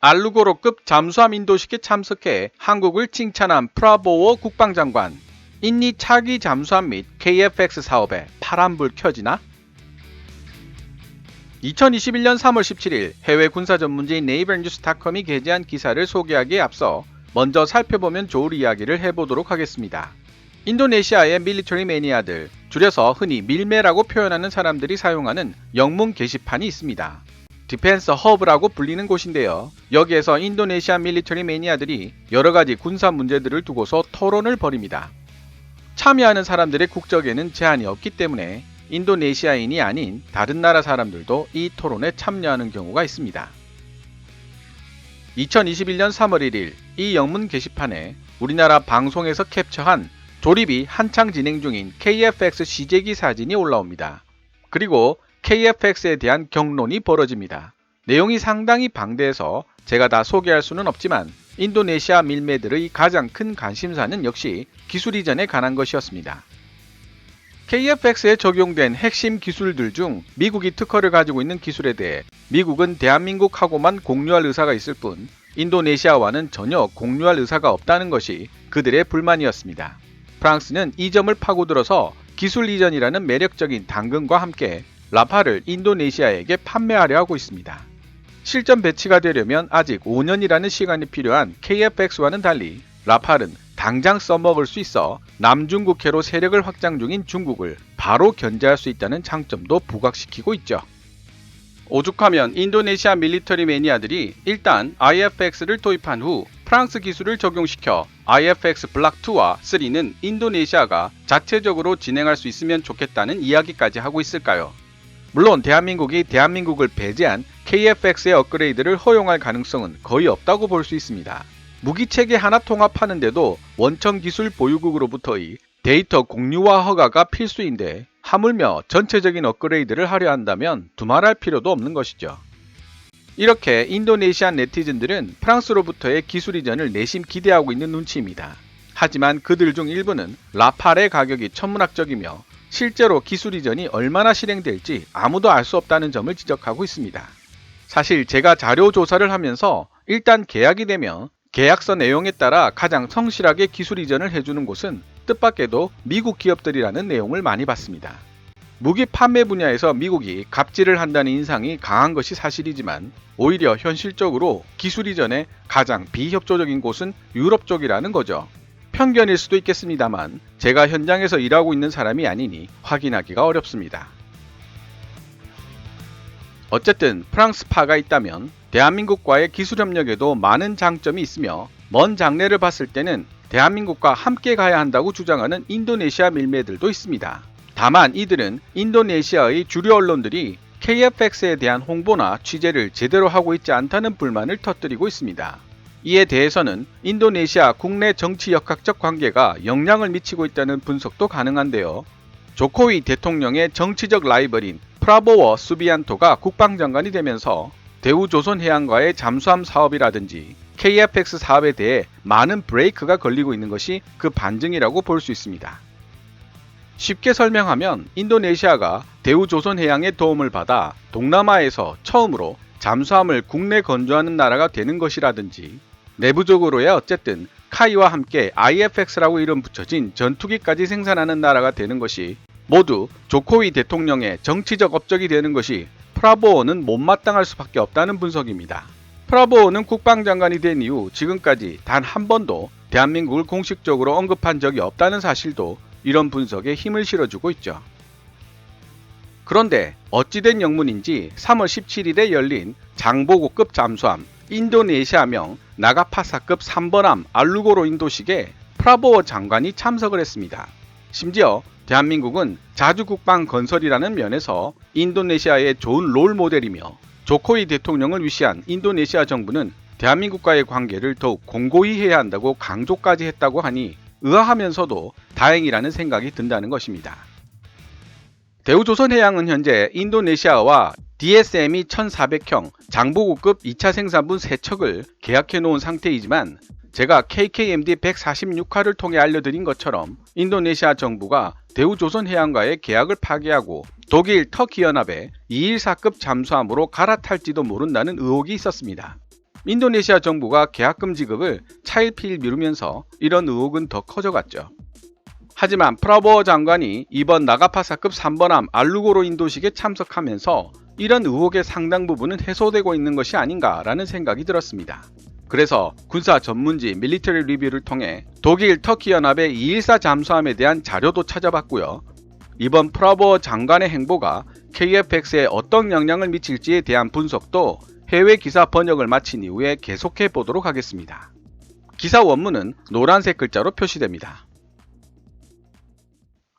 알루고로급 잠수함 인도식에 참석해 한국을 칭찬한 프라보워 국방장관. 인니 차기 잠수함 및 KF-X 사업에 파란불 켜지나? 2021년 3월 17일 해외 군사 전문지인 네이버뉴스닷컴이 게재한 기사를 소개하기에 앞서 먼저 살펴보면 좋을 이야기를 해보도록 하겠습니다. 인도네시아의 밀리터리 매니아들, 줄여서 흔히 밀매라고 표현하는 사람들이 사용하는 영문 게시판이 있습니다. 디펜스 허브라고 불리는 곳인데요. 여기에서 인도네시아 밀리터리 매니아들이 여러가지 군사 문제들을 두고서 토론을 벌입니다. 참여하는 사람들의 국적에는 제한이 없기 때문에 인도네시아인이 아닌 다른 나라 사람들도 이 토론에 참여하는 경우가 있습니다. 2021년 3월 1일 이 영문 게시판에 우리나라 방송에서 캡처한 조립이 한창 진행 중인 KF-X 시제기 사진이 올라옵니다. 그리고 KF-X에 대한 경론이 벌어집니다. 내용이 상당히 방대해서 제가 다 소개할 수는 없지만 인도네시아 밀매들의 가장 큰 관심사는 역시 기술 이전에 관한 것이었습니다. KF-X에 적용된 핵심 기술들 중 미국이 특허를 가지고 있는 기술에 대해 미국은 대한민국하고만 공유할 의사가 있을 뿐 인도네시아와는 전혀 공유할 의사가 없다는 것이 그들의 불만이었습니다. 프랑스는 이 점을 파고들어서 기술 이전이라는 매력적인 당근과 함께 라팔을 인도네시아에게 판매하려 하고 있습니다. 실전 배치가 되려면 아직 5년이라는 시간이 필요한 KF-X와는 달리 라팔은 당장 써먹을 수 있어 남중국해로 세력을 확장 중인 중국을 바로 견제할 수 있다는 장점도 부각시키고 있죠. 오죽하면 인도네시아 밀리터리 매니아들이 일단 IF-X를 도입한 후 프랑스 기술을 적용시켜 IF-X 블락 2와 3는 인도네시아가 자체적으로 진행할 수 있으면 좋겠다는 이야기까지 하고 있을까요? 물론 대한민국이 대한민국을 배제한 KF-X의 업그레이드를 허용할 가능성은 거의 없다고 볼 수 있습니다. 무기체계 하나 통합하는데도 원천 기술 보유국으로부터의 데이터 공유와 허가가 필수인데 하물며 전체적인 업그레이드를 하려 한다면 두말할 필요도 없는 것이죠. 이렇게 인도네시아 네티즌들은 프랑스로부터의 기술 이전을 내심 기대하고 있는 눈치입니다. 하지만 그들 중 일부는 라팔의 가격이 천문학적이며 실제로 기술 이전이 얼마나 실행될지 아무도 알 수 없다는 점을 지적하고 있습니다. 사실 제가 자료 조사를 하면서 일단 계약이 되면 계약서 내용에 따라 가장 성실하게 기술 이전을 해주는 곳은 뜻밖에도 미국 기업들이라는 내용을 많이 봤습니다. 무기 판매 분야에서 미국이 갑질을 한다는 인상이 강한 것이 사실이지만 오히려 현실적으로 기술 이전에 가장 비협조적인 곳은 유럽 쪽이라는 거죠. 편견일 수도 있겠습니다만 제가 현장에서 일하고 있는 사람이 아니니 확인하기가 어렵습니다. 어쨌든 프랑스파가 있다면 대한민국과의 기술 협력에도 많은 장점이 있으며 먼 장래를 봤을 때는 대한민국과 함께 가야 한다고 주장하는 인도네시아 밀매들도 있습니다. 다만 이들은 인도네시아의 주류 언론들이 KF-X에 대한 홍보나 취재를 제대로 하고 있지 않다는 불만을 터뜨리고 있습니다. 이에 대해서는 인도네시아 국내 정치 역학적 관계가 영향을 미치고 있다는 분석도 가능한데요. 조코위 대통령의 정치적 라이벌인 프라보워 수비안토가 국방장관이 되면서 대우조선해양과의 잠수함 사업이라든지 KF-X 사업에 대해 많은 브레이크가 걸리고 있는 것이 그 반증이라고 볼 수 있습니다. 쉽게 설명하면 인도네시아가 대우조선해양의 도움을 받아 동남아에서 처음으로 잠수함을 국내 건조하는 나라가 되는 것이라든지 내부적으로야 어쨌든 카이와 함께 IF-X라고 이름 붙여진 전투기까지 생산하는 나라가 되는 것이 모두 조코위 대통령의 정치적 업적이 되는 것이 프라보워는 못마땅할 수밖에 없다는 분석입니다. 프라보워는 국방장관이 된 이후 지금까지 단 한 번도 대한민국을 공식적으로 언급한 적이 없다는 사실도 이런 분석에 힘을 실어주고 있죠. 그런데 어찌된 영문인지 3월 17일에 열린 장보고급 잠수함 인도네시아명 나가파사급 3번함 알루고로 인도식에 프라보워 장관이 참석을 했습니다. 심지어 대한민국은 자주국방 건설이라는 면에서 인도네시아의 좋은 롤 모델이며 조코위 대통령을 위시한 인도네시아 정부는 대한민국과의 관계를 더욱 공고히 해야 한다고 강조까지 했다고 하니 의아하면서도 다행이라는 생각이 든다는 것입니다. 대우조선해양은 현재 인도네시아와 DSME 1400형 장보고급 2차 생산분 3척을 계약해 놓은 상태이지만 제가 KKMD 146화를 통해 알려드린 것처럼 인도네시아 정부가 대우조선해양과의 계약을 파기하고 독일 터키 연합에 214급 잠수함으로 갈아탈지도 모른다는 의혹이 있었습니다. 인도네시아 정부가 계약금 지급을 차일피일 미루면서 이런 의혹은 더 커져갔죠. 하지만 프라보워 장관이 이번 나가파사급 3번함 알루고로 인도식에 참석하면서 이런 의혹의 상당 부분은 해소되고 있는 것이 아닌가라는 생각이 들었습니다. 그래서 군사 전문지 밀리터리 리뷰를 통해 독일 터키 연합의 214 잠수함에 대한 자료도 찾아봤고요. 이번 프라보워 장관의 행보가 KFX에 어떤 영향을 미칠지에 대한 분석도 해외 기사 번역을 마친 이후에 계속해 보도록 하겠습니다. 기사 원문은 노란색 글자로 표시됩니다.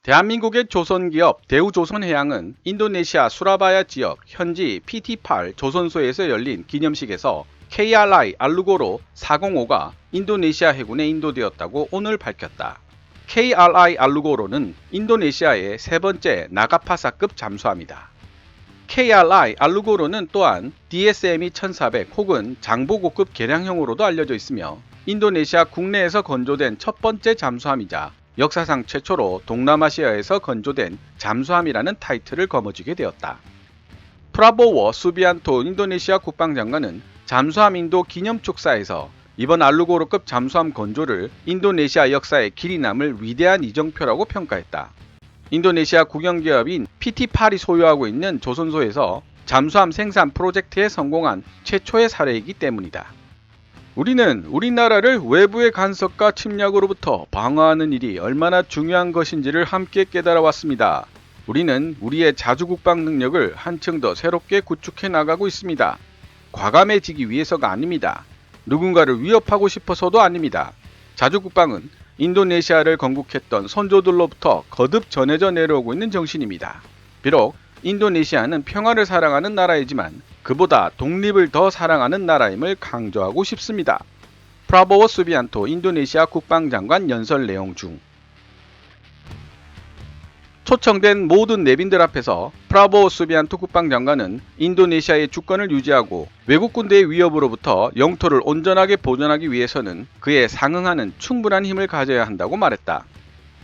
대한민국의 조선기업 대우조선해양은 인도네시아 수라바야 지역 현지 PT8 조선소에서 열린 기념식에서 KRI 알루고로 405가 인도네시아 해군에 인도되었다고 오늘 밝혔다. KRI 알루고로는 인도네시아의 세 번째 나가파사급 잠수함이다. KRI 알루고로는 또한 DSME 1400 혹은 장보고급 개량형으로도 알려져 있으며 인도네시아 국내에서 건조된 첫 번째 잠수함이자 역사상 최초로 동남아시아에서 건조된 잠수함이라는 타이틀을 거머쥐게 되었다. 프라보워 수비안토 인도네시아 국방장관은 잠수함 인도 기념축사에서 이번 알루고로급 잠수함 건조를 인도네시아 역사에 길이 남을 위대한 이정표라고 평가했다. 인도네시아 국영기업인 PT8이 소유하고 있는 조선소에서 잠수함 생산 프로젝트에 성공한 최초의 사례이기 때문이다. 우리는 우리나라를 외부의 간섭과 침략으로부터 방어하는 일이 얼마나 중요한 것인지를 함께 깨달아 왔습니다. 우리는 우리의 자주국방 능력을 한층 더 새롭게 구축해 나가고 있습니다. 과감해지기 위해서가 아닙니다. 누군가를 위협하고 싶어서도 아닙니다. 자주국방은 인도네시아를 건국했던 선조들로부터 거듭 전해져 내려오고 있는 정신입니다. 비록 인도네시아는 평화를 사랑하는 나라이지만 그보다 독립을 더 사랑하는 나라임을 강조하고 싶습니다. 프라보워 수비안토 인도네시아 국방장관 연설 내용 중 초청된 모든 내빈들 앞에서 프라보워 수비안토 국방장관은 인도네시아의 주권을 유지하고 외국 군대의 위협으로부터 영토를 온전하게 보존하기 위해서는 그에 상응하는 충분한 힘을 가져야 한다고 말했다.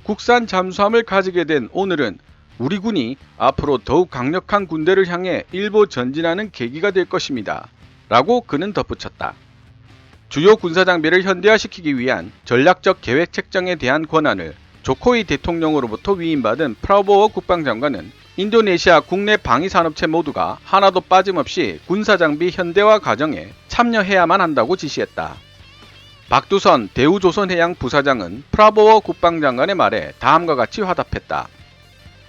국산 잠수함을 가지게 된 오늘은 우리 군이 앞으로 더욱 강력한 군대를 향해 일보 전진하는 계기가 될 것입니다. 라고 그는 덧붙였다. 주요 군사장비를 현대화시키기 위한 전략적 계획 책정에 대한 권한을 조코이 대통령으로부터 위임받은 프라보워 국방장관은 인도네시아 국내 방위산업체 모두가 하나도 빠짐없이 군사장비 현대화 과정에 참여해야만 한다고 지시했다. 박두선 대우조선해양 부사장은 프라보워 국방장관의 말에 다음과 같이 화답했다.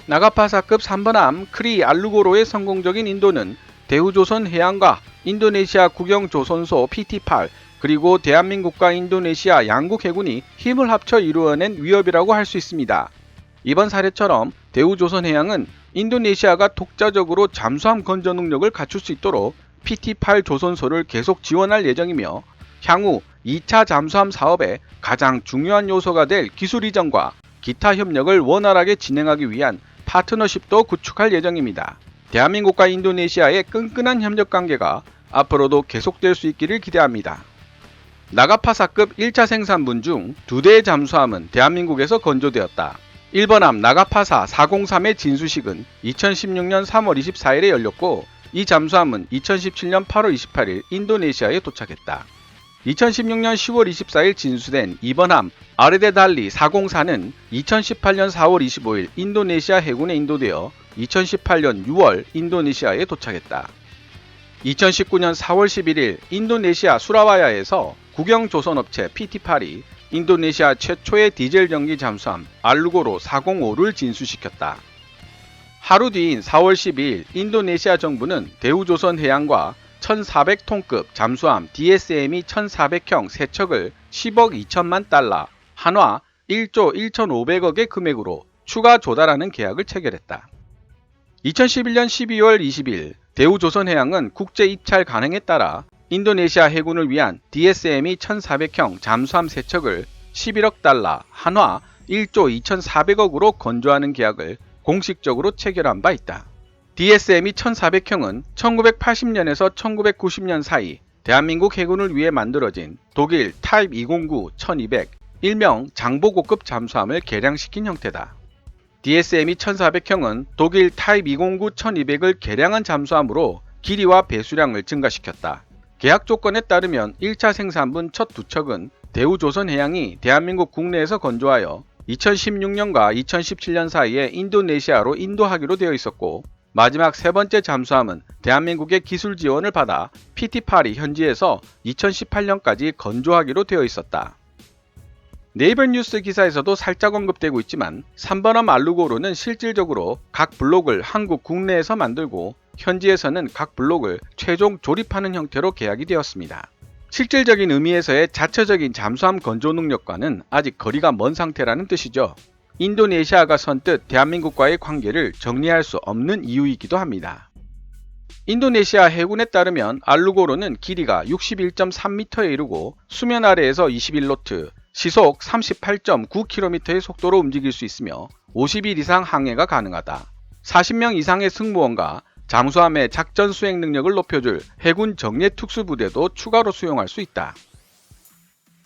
나가파사급 3번함 크리 알루고로의 성공적인 인도는 대우조선해양과 인도네시아 국영조선소 PT8 그리고 대한민국과 인도네시아 양국 해군이 힘을 합쳐 이루어낸 위협이라고 할 수 있습니다. 이번 사례처럼 대우조선해양은 인도네시아가 독자적으로 잠수함 건조 능력을 갖출 수 있도록 PT8 조선소를 계속 지원할 예정이며 향후 2차 잠수함 사업의 가장 중요한 요소가 될 기술 이전과 기타 협력을 원활하게 진행하기 위한 파트너십도 구축할 예정입니다. 대한민국과 인도네시아의 끈끈한 협력 관계가 앞으로도 계속될 수 있기를 기대합니다. 나가파사급 1차 생산분 중 2대의 잠수함은 대한민국에서 건조되었다. 1번함 나가파사 403의 진수식은 2016년 3월 24일에 열렸고 이 잠수함은 2017년 8월 28일 인도네시아에 도착했다. 2016년 10월 24일 진수된 2번함 아르데달리 404는 2018년 4월 25일 인도네시아 해군에 인도되어 2018년 6월 인도네시아에 도착했다. 2019년 4월 11일 인도네시아 수라바야에서 국영조선업체 PT8이 인도네시아 최초의 디젤 전기 잠수함 알루고로 405를 진수시켰다. 하루 뒤인 4월 12일 인도네시아 정부는 대우조선해양과 1400톤급 잠수함 DSME 1400형 3척을 10억 2천만 달러, 한화 1조 1,500억의 금액으로 추가 조달하는 계약을 체결했다. 2011년 12월 20일 대우조선해양은 국제 입찰 간행에 따라 인도네시아 해군을 위한 DSME 1400형 잠수함 3척을 11억 달러, 한화 1조 2,400억으로 건조하는 계약을 공식적으로 체결한 바 있다. DSME 1400형은 1980년에서 1990년 사이 대한민국 해군을 위해 만들어진 독일 타입 209-1200 일명 장보고급 잠수함을 개량시킨 형태다. DSME 1400형은 독일 타입 209-1200을 개량한 잠수함으로 길이와 배수량을 증가시켰다. 계약 조건에 따르면 1차 생산분 첫 두 척은 대우조선해양이 대한민국 국내에서 건조하여 2016년과 2017년 사이에 인도네시아로 인도하기로 되어 있었고, 마지막 세 번째 잠수함은 대한민국의 기술 지원을 받아 PT8이 현지에서 2018년까지 건조하기로 되어 있었다. 네이버 뉴스 기사에서도 살짝 언급되고 있지만 3번함 알루고로는 실질적으로 각 블록을 한국 국내에서 만들고 현지에서는 각 블록을 최종 조립하는 형태로 계약이 되었습니다. 실질적인 의미에서의 자체적인 잠수함 건조 능력과는 아직 거리가 먼 상태라는 뜻이죠. 인도네시아가 선뜻 대한민국과의 관계를 정리할 수 없는 이유이기도 합니다. 인도네시아 해군에 따르면 알루고로는 길이가 61.3m에 이르고 수면 아래에서 21노트, 시속 38.9km의 속도로 움직일 수 있으며 50일 이상 항해가 가능하다. 40명 이상의 승무원과 잠수함의 작전 수행 능력을 높여줄 해군 정예 특수부대도 추가로 수용할 수 있다.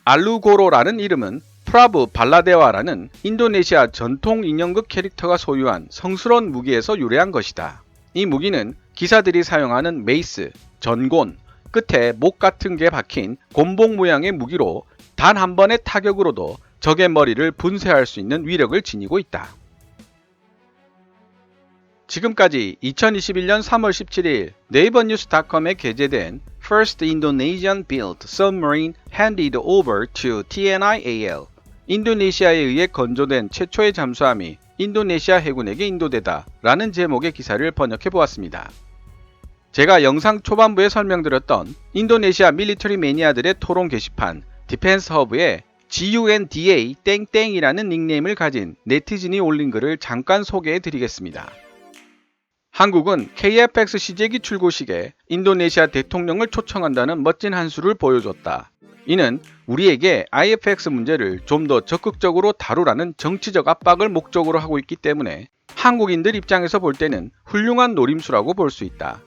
알루고로라는 이름은 프라브 발라데와라는 인도네시아 전통 인형극 캐릭터가 소유한 성스러운 무기에서 유래한 것이다. 이 무기는 기사들이 사용하는 메이스, 전곤, 끝에 목 같은 게 박힌 곤봉 모양의 무기로 단 한 번의 타격으로도 적의 머리를 분쇄할 수 있는 위력을 지니고 있다. 지금까지 2021년 3월 17일 네이버뉴스.com에 게재된 First Indonesian Built Submarine Handed Over to TNI-AL, 인도네시아에 의해 건조된 최초의 잠수함이 인도네시아 해군에게 인도되다 라는 제목의 기사를 번역해 보았습니다. 제가 영상 초반부에 설명드렸던 인도네시아 밀리터리 매니아들의 토론 게시판 디펜스 허브에 GUNDA 땡땡이라는 닉네임을 가진 네티즌이 올린 글을 잠깐 소개해 드리겠습니다. 한국은 KF-X 시제기 출고식에 인도네시아 대통령을 초청한다는 멋진 한 수를 보여줬다. 이는 우리에게 IFX 문제를 좀 더 적극적으로 다루라는 정치적 압박을 목적으로 하고 있기 때문에 한국인들 입장에서 볼 때는 훌륭한 노림수라고 볼 수 있다.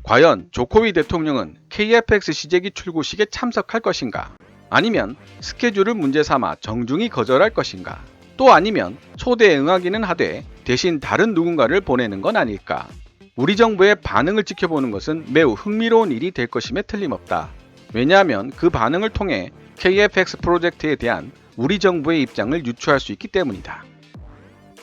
과연 조코위 대통령은 KF-X 시제기 출고식에 참석할 것인가? 아니면 스케줄을 문제 삼아 정중히 거절할 것인가? 또 아니면 초대에 응하기는 하되 대신 다른 누군가를 보내는 건 아닐까? 우리 정부의 반응을 지켜보는 것은 매우 흥미로운 일이 될 것임에 틀림없다. 왜냐하면 그 반응을 통해 KF-X 프로젝트에 대한 우리 정부의 입장을 유추할 수 있기 때문이다.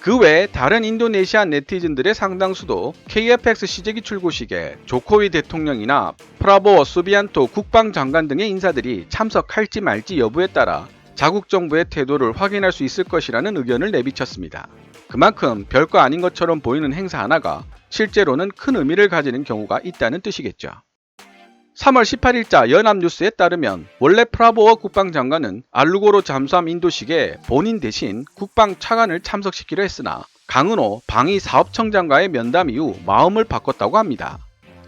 그 외에 다른 인도네시아 네티즌들의 상당수도 KF-X 시제기 출고식에 조코위 대통령이나 프라보워 수비안토 국방장관 등의 인사들이 참석할지 말지 여부에 따라 자국 정부의 태도를 확인할 수 있을 것이라는 의견을 내비쳤습니다. 그만큼 별거 아닌 것처럼 보이는 행사 하나가 실제로는 큰 의미를 가지는 경우가 있다는 뜻이겠죠. 3월 18일자 연합뉴스에 따르면 원래 프라보워 국방장관은 알루고로 잠수함 인도식에 본인 대신 국방차관을 참석시키려 했으나 강은호 방위사업청장과의 면담 이후 마음을 바꿨다고 합니다.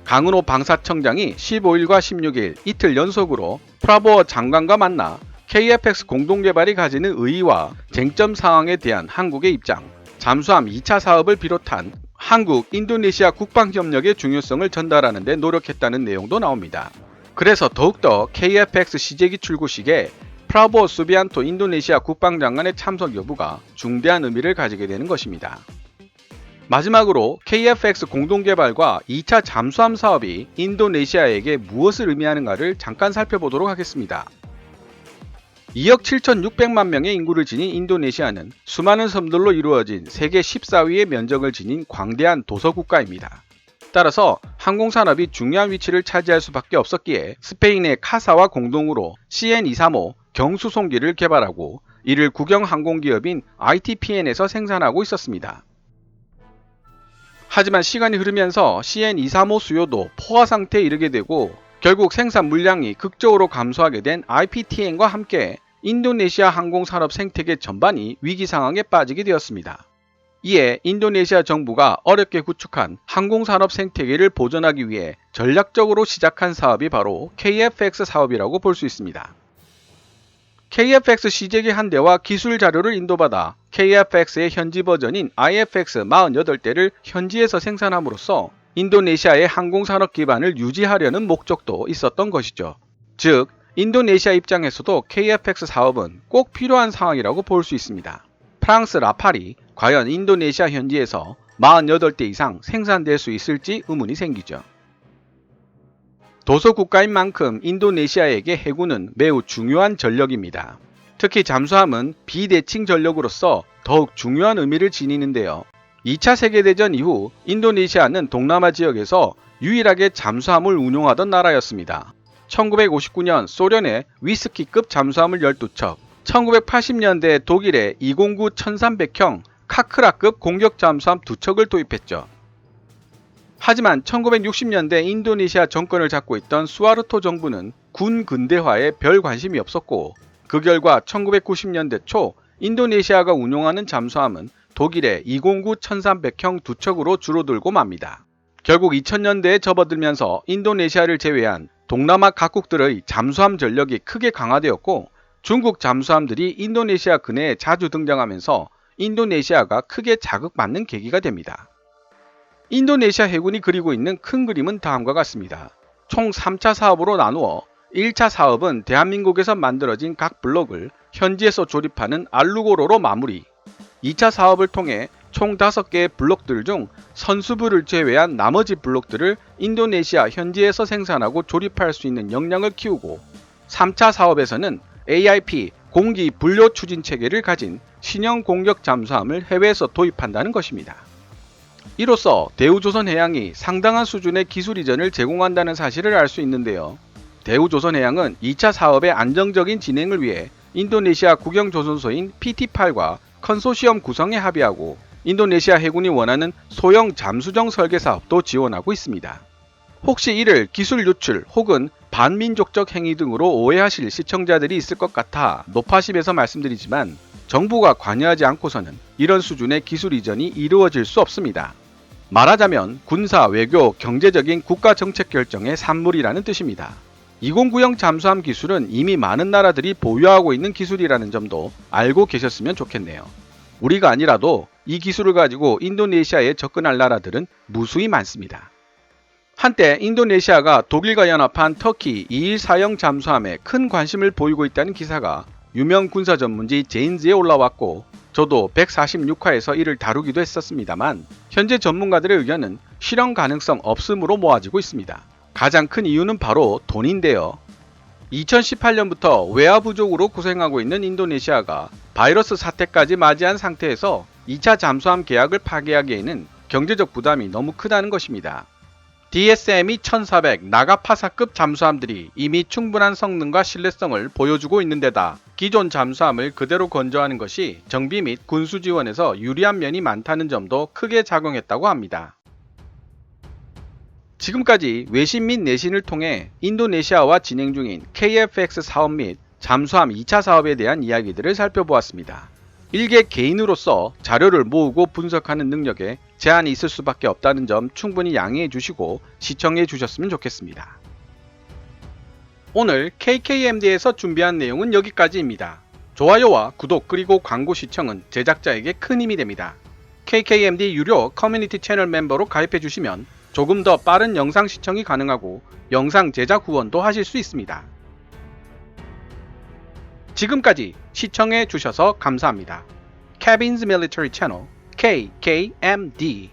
강은호 방사청장이 15일과 16일 이틀 연속으로 프라보워 장관과 만나 KF-X 공동개발이 가지는 의의와 쟁점 사항에 대한 한국의 입장, 잠수함 2차 사업을 비롯한 한국, 인도네시아 국방협력의 중요성을 전달하는 데 노력했다는 내용도 나옵니다. 그래서 더욱더 KF-X 시제기 출고식에 프라보워 수비안토 인도네시아 국방장관의 참석 여부가 중대한 의미를 가지게 되는 것입니다. 마지막으로 KF-X 공동개발과 2차 잠수함 사업이 인도네시아에게 무엇을 의미하는가를 잠깐 살펴보도록 하겠습니다. 2억 7,600만 명의 인구를 지닌 인도네시아는 수많은 섬들로 이루어진 세계 14위의 면적을 지닌 광대한 도서국가입니다. 따라서 항공산업이 중요한 위치를 차지할 수밖에 없었기에 스페인의 카사와 공동으로 CN235 경수송기를 개발하고 이를 국영항공기업인 ITPN에서 생산하고 있었습니다. 하지만 시간이 흐르면서 CN235 수요도 포화 상태에 이르게 되고 결국 생산 물량이 극적으로 감소하게 된 IPTN과 함께 인도네시아 항공산업 생태계 전반이 위기 상황에 빠지게 되었습니다. 이에 인도네시아 정부가 어렵게 구축한 항공산업 생태계를 보존하기 위해 전략적으로 시작한 사업이 바로 KF-X 사업이라고 볼 수 있습니다. KF-X 시제기 한 대와 기술 자료를 인도받아 KF-X의 현지 버전인 IFX 48대를 현지에서 생산함으로써 인도네시아의 항공산업 기반을 유지하려는 목적도 있었던 것이죠. 즉, 인도네시아 입장에서도 KF-X 사업은 꼭 필요한 상황이라고 볼 수 있습니다. 프랑스 라팔이 과연 인도네시아 현지에서 48대 이상 생산될 수 있을지 의문이 생기죠. 도서 국가인 만큼 인도네시아에게 해군은 매우 중요한 전력입니다. 특히 잠수함은 비대칭 전력으로서 더욱 중요한 의미를 지니는데요. 2차 세계대전 이후 인도네시아는 동남아 지역에서 유일하게 잠수함을 운용하던 나라였습니다. 1959년 소련의 위스키급 잠수함을 12척, 1980년대 독일의 209 1300형 카크라급 공격 잠수함 2척을 도입했죠. 하지만 1960년대 인도네시아 정권을 잡고 있던 수하르토 정부는 군 근대화에 별 관심이 없었고, 그 결과 1990년대 초 인도네시아가 운용하는 잠수함은 독일의 209 1300형 2척으로 줄어들고 맙니다. 결국 2000년대에 접어들면서 인도네시아를 제외한 동남아 각국들의 잠수함 전력이 크게 강화되었고, 중국 잠수함들이 인도네시아 근해에 자주 등장하면서 인도네시아가 크게 자극받는 계기가 됩니다. 인도네시아 해군이 그리고 있는 큰 그림은 다음과 같습니다. 총 3차 사업으로 나누어 1차 사업은 대한민국에서 만들어진 각 블록을 현지에서 조립하는 알루고로로 마무리, 2차 사업을 통해 총 5개의 블록들 중 선수부를 제외한 나머지 블록들을 인도네시아 현지에서 생산하고 조립할 수 있는 역량을 키우고, 3차 사업에서는 AIP 공기 분료 추진 체계를 가진 신형 공격 잠수함을 해외에서 도입한다는 것입니다. 이로써 대우조선해양이 상당한 수준의 기술 이전을 제공한다는 사실을 알 수 있는데요. 대우조선해양은 2차 사업의 안정적인 진행을 위해 인도네시아 국영조선소인 PT8과 컨소시엄 구성에 합의하고 인도네시아 해군이 원하는 소형 잠수정 설계 사업도 지원하고 있습니다. 혹시 이를 기술 유출 혹은 반민족적 행위 등으로 오해하실 시청자들이 있을 것 같아 노파심에서 말씀드리지만, 정부가 관여하지 않고서는 이런 수준의 기술 이전이 이루어질 수 없습니다. 말하자면 군사, 외교, 경제적인 국가 정책 결정의 산물이라는 뜻입니다. 2090 잠수함 기술은 이미 많은 나라들이 보유하고 있는 기술이라는 점도 알고 계셨으면 좋겠네요. 우리가 아니라도 이 기술을 가지고 인도네시아에 접근할 나라들은 무수히 많습니다. 한때 인도네시아가 독일과 연합한 터키 2140 잠수함에 큰 관심을 보이고 있다는 기사가 유명 군사 전문지 제인즈에 올라왔고, 저도 146화에서 이를 다루기도 했었습니다만, 현재 전문가들의 의견은 실현 가능성 없음으로 모아지고 있습니다. 가장 큰 이유는 바로 돈인데요. 2018년부터 외화 부족으로 고생하고 있는 인도네시아가 바이러스 사태까지 맞이한 상태에서 2차 잠수함 계약을 파기하기에는 경제적 부담이 너무 크다는 것입니다. DSME 1400 나가파사급 잠수함들이 이미 충분한 성능과 신뢰성을 보여주고 있는 데다 기존 잠수함을 그대로 건조하는 것이 정비 및 군수 지원에서 유리한 면이 많다는 점도 크게 작용했다고 합니다. 지금까지 외신 및 내신을 통해 인도네시아와 진행 중인 KFX 사업 및 잠수함 2차 사업에 대한 이야기들을 살펴보았습니다. 일개 개인으로서 자료를 모으고 분석하는 능력에 제한이 있을 수밖에 없다는 점 충분히 양해해 주시고 시청해 주셨으면 좋겠습니다. 오늘 KKMD에서 준비한 내용은 여기까지입니다. 좋아요와 구독 그리고 광고 시청은 제작자에게 큰 힘이 됩니다. KKMD 유료 커뮤니티 채널 멤버로 가입해 주시면 조금 더 빠른 영상 시청이 가능하고 영상 제작 후원도 하실 수 있습니다. 지금까지 시청해 주셔서 감사합니다. Kevin's Military Channel KKMD